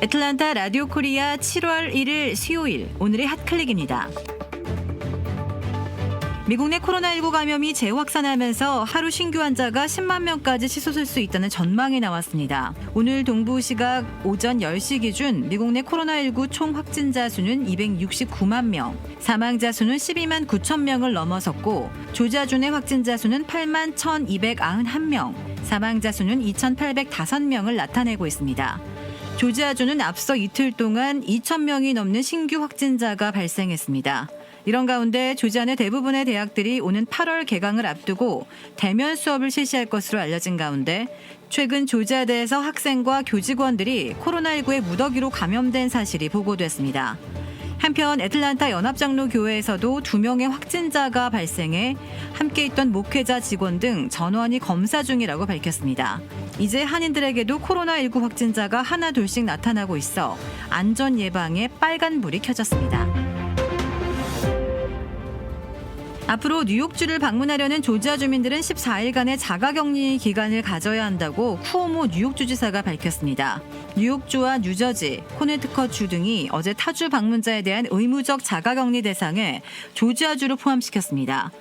애틀랜타 라디오 코리아 7월 1일 수요일 오늘의 핫클릭입니다. 미국 내 코로나19 감염이 재확산하면서 하루 신규 환자가 10만 명까지 치솟을 수 있다는 전망이 나왔습니다. 오늘 동부 시각 오전 10시 기준 미국 내 코로나19 총 확진자 수는 269만 명, 사망자 수는 12만 9천 명을 넘어섰고 조지아주 내 확진자 수는 8만 1,291명, 사망자 수는 2,805명을 나타내고 있습니다. 조지아주는 앞서 이틀 동안 2,000명이 넘는 신규 확진자가 발생했습니다. 이런 가운데 조지아내 대부분의 대학들이 오는 8월 개강을 앞두고 대면 수업을 실시할 것으로 알려진 가운데 최근 조지아대에서 학생과 교직원들이 코로나19의 무더기로 감염된 사실이 보고됐습니다. 한편 애틀랜타 연합장로교회에서도 2명의 확진자가 발생해 함께 있던 목회자 직원 등 전원이 검사 중이라고 밝혔습니다. 이제 한인들에게도 코로나19 확진자가 하나 둘씩 나타나고 있어 안전 예방에 빨간불이 켜졌습니다. 앞으로 뉴욕주를 방문하려는 조지아 주민들은 14일간의 자가격리 기간을 가져야 한다고 쿠오모 뉴욕주지사가 밝혔습니다. 뉴욕주와 뉴저지, 코네티컷주 등이 어제 타주 방문자에 대한 의무적 자가격리 대상에 조지아주를 포함시켰습니다.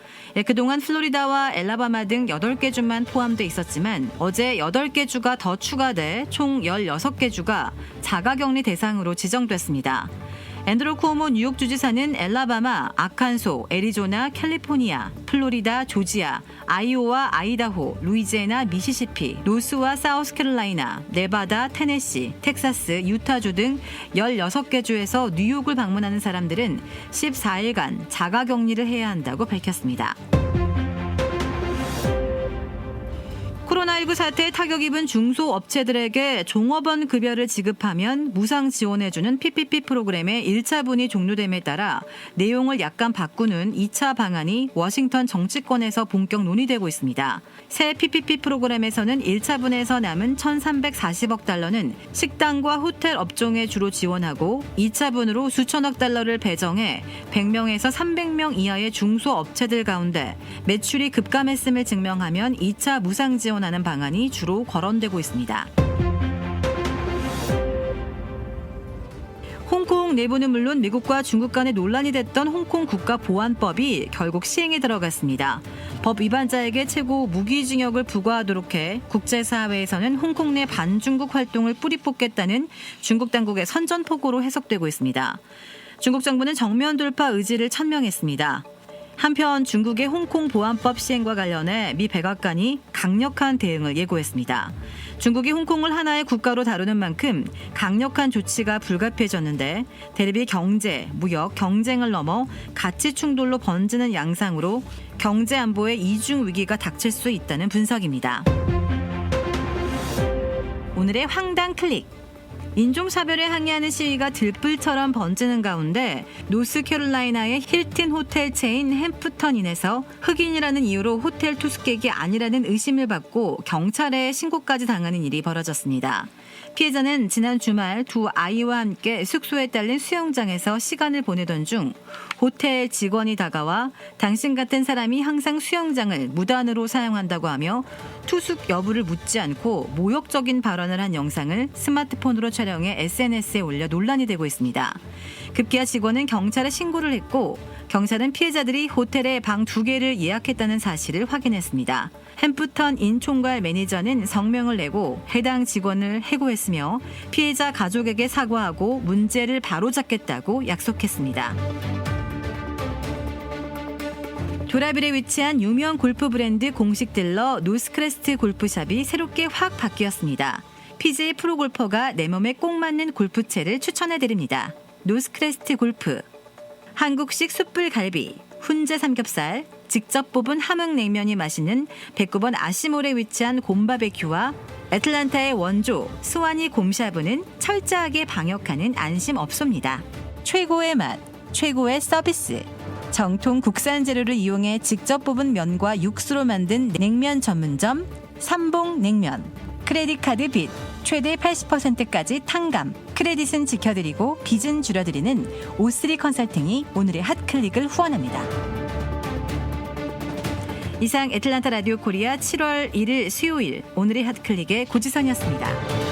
그동안 플로리다와 엘라바마 등 8개 주만 포함돼 있었지만 어제 8개 주가 더 추가돼 총 16개 주가 자가격리 대상으로 지정됐습니다. 앤드루 쿠오모 뉴욕 주지사는 엘라바마, 아칸소, 애리조나, 캘리포니아, 플로리다, 조지아, 아이오와 아이다호, 루이지애나, 미시시피, 노스와 사우스캐롤라이나, 네바다, 테네시, 텍사스, 유타주 등 16개 주에서 뉴욕을 방문하는 사람들은 14일간 자가격리를 해야 한다고 밝혔습니다. 코로나19 사태에 타격 입은 중소업체들에게 종업원 급여를 지급하면 무상 지원해주는 PPP 프로그램의 1차분이 종료됨에 따라 내용을 약간 바꾸는 2차 방안이 워싱턴 정치권에서 본격 논의되고 있습니다. 새 PPP 프로그램에서는 1차분에서 남은 1,340억 달러는 식당과 호텔 업종에 주로 지원하고 2차분으로 수천억 달러를 배정해 100명에서 300명 이하의 중소업체들 가운데 매출이 급감했음을 증명하면 2차 무상 지원하는 방안이 주로 거론되고 있습니다. 홍콩 내부는 물론 미국과 중국 간에 논란이 됐던 홍콩 국가보안법이 결국 시행에 들어갔습니다. 법 위반자에게 최고 무기징역을 부과하도록 해 국제사회에서는 홍콩 내 반중국 활동을 뿌리 뽑겠다는 중국 당국의 선전포고로 해석되고 있습니다. 중국 정부는 정면 돌파 의지를 천명했습니다. 한편 중국의 홍콩 보안법 시행과 관련해 미 백악관이 강력한 대응을 예고했습니다. 중국이 홍콩을 하나의 국가로 다루는 만큼 강력한 조치가 불가피해졌는데 대립이 경제, 무역, 경쟁을 넘어 가치 충돌로 번지는 양상으로 경제 안보의 이중 위기가 닥칠 수 있다는 분석입니다. 오늘의 황당 클릭. 인종차별에 항의하는 시위가 들불처럼 번지는 가운데 노스캐롤라이나의 힐튼 호텔 체인 햄프턴인에서 흑인이라는 이유로 호텔 투숙객이 아니라는 의심을 받고 경찰에 신고까지 당하는 일이 벌어졌습니다. 피해자는 지난 주말 두 아이와 함께 숙소에 딸린 수영장에서 시간을 보내던 중 호텔 직원이 다가와 당신 같은 사람이 항상 수영장을 무단으로 사용한다고 하며 투숙 여부를 묻지 않고 모욕적인 발언을 한 영상을 스마트폰으로 촬영해 SNS에 올려 논란이 되고 있습니다. 급기야 직원은 경찰에 신고를 했고 경찰은 피해자들이 호텔에 방 2개를 예약했다는 사실을 확인했습니다. 햄프턴 인 총괄 매니저는 성명을 내고 해당 직원을 해고했으며 피해자 가족에게 사과하고 문제를 바로잡겠다고 약속했습니다. 도라빌에 위치한 유명 골프 브랜드 공식 딜러 노스크레스트 골프샵이 새롭게 확 바뀌었습니다. PGA 프로골퍼가 내 몸에 꼭 맞는 골프채를 추천해드립니다. 노스크레스트 골프. 한국식 숯불 갈비, 훈제 삼겹살, 직접 뽑은 함흥냉면이 맛있는 109번 아시몰에 위치한 곰바베큐와 애틀랜타의 원조 스와니 곰샤브는 철저하게 방역하는 안심업소입니다. 최고의 맛, 최고의 서비스. 정통 국산 재료를 이용해 직접 뽑은 면과 육수로 만든 냉면 전문점 삼봉냉면. 크레딧카드 빚 최대 80%까지 탕감. 크레딧은 지켜드리고 빚은 줄여드리는 O3 컨설팅이 오늘의 핫클릭을 후원합니다. 이상 애틀랜타 라디오 코리아 7월 1일 수요일 오늘의 핫클릭의 고지선이었습니다.